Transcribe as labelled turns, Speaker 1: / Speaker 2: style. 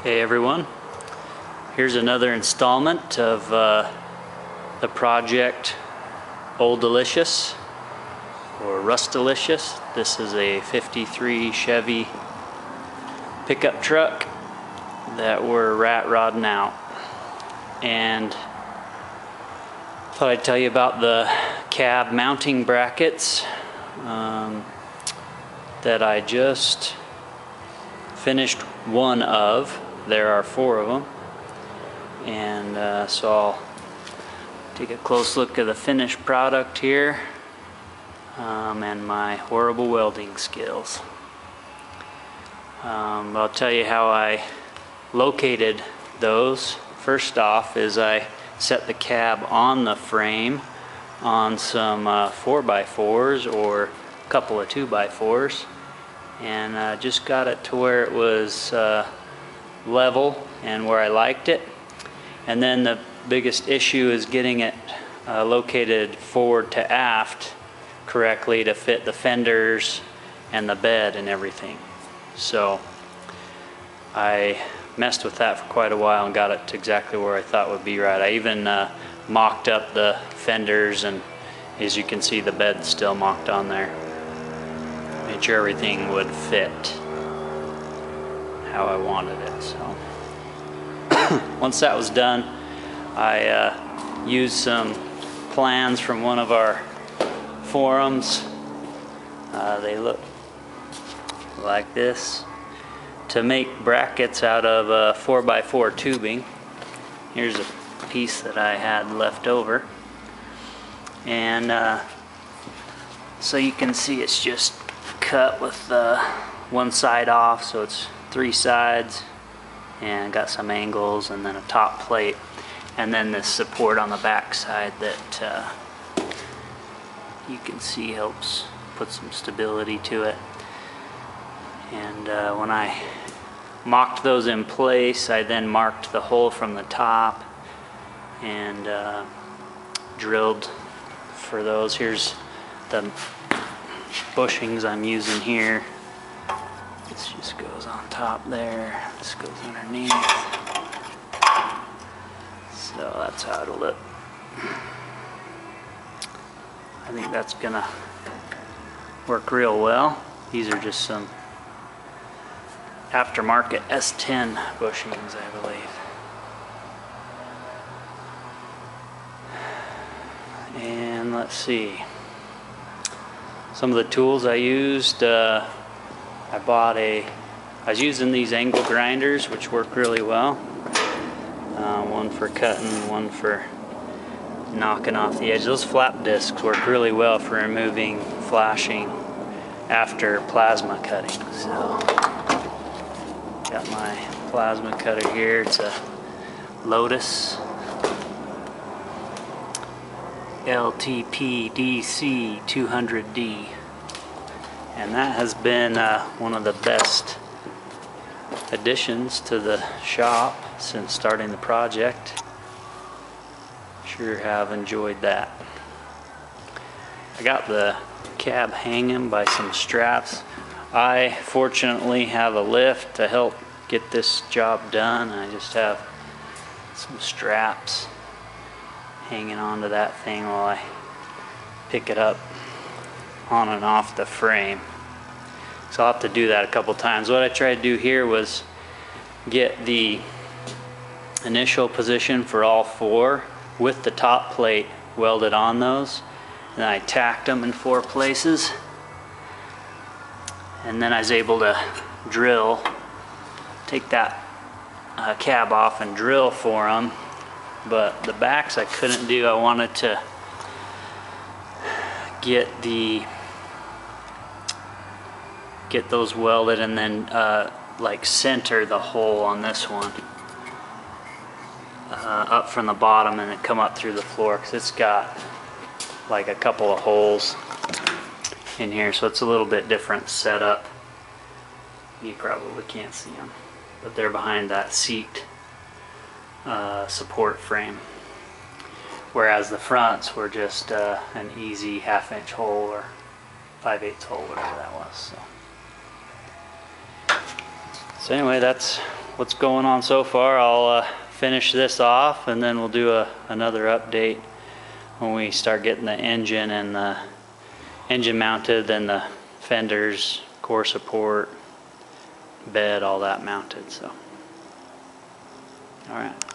Speaker 1: Hey everyone, here's another installment of the project Old Delicious or Rust Delicious. This is a 53 Chevy pickup truck that we're rat rodding out, and thought I'd tell you about the cab mounting brackets that I just finished one of. There are 4 of them, and so I'll take a close look at the finished product here and my horrible welding skills. I'll tell you how I located those. First off is I set the cab on the frame on some 4x4s or a couple of 2x4s, and just got it to where it was level and where I liked it. And then the biggest issue is getting it located forward to aft correctly to fit the fenders and the bed and everything. So I messed with that for quite a while and got it to exactly where I thought would be right. I even mocked up the fenders, and as you can see, the bed's still mocked on there. Made sure everything would fit how I wanted it. So once that was done, I used some plans from one of our forums. They look like this, to make brackets out of 4x4 tubing. Here's a piece that I had left over, and so you can see it's just cut with one side off, so it's 3 sides, and got some angles, and then a top plate, and then this support on the back side that you can see helps put some stability to it. And when I mocked those in place, I then marked the hole from the top and drilled for those. Here's the bushings I'm using here. This just goes on top there. This goes underneath. So that's how it'll look. I think that's gonna work real well. These are just some aftermarket S10 bushings, I believe. And let's see. Some of the tools I used, I was using these angle grinders, which work really well. One for cutting, one for knocking off the edge. Those flap discs work really well for removing flashing after plasma cutting. So, got my plasma cutter here. It's a Lotus LTP DC 200D, and that has been one of the best additions to the shop since starting the project. Sure have enjoyed that. I got the cab hanging by some straps. I fortunately have a lift to help get this job done. I just have some straps hanging onto that thing while I pick it up on and off the frame. So I'll have to do that a couple times. What I tried to do here was get the initial position for all 4 with the top plate welded on those, and I tacked them in 4 places, and then I was able to drill, take that cab off and drill for them. But the backs I couldn't do. I wanted to get those welded and then like center the hole on this one up from the bottom and then come up through the floor, because it's got like a couple of holes in here, so it's a little bit different setup. You probably can't see them, but they're behind that seat support frame, whereas the fronts were just an easy 1/2 inch hole or 5/8 hole, whatever that was. So anyway, that's what's going on so far. I'll finish this off, and then we'll do another update when we start getting the engine and the engine mounted, then the fenders, core support, bed, all that mounted. So, all right.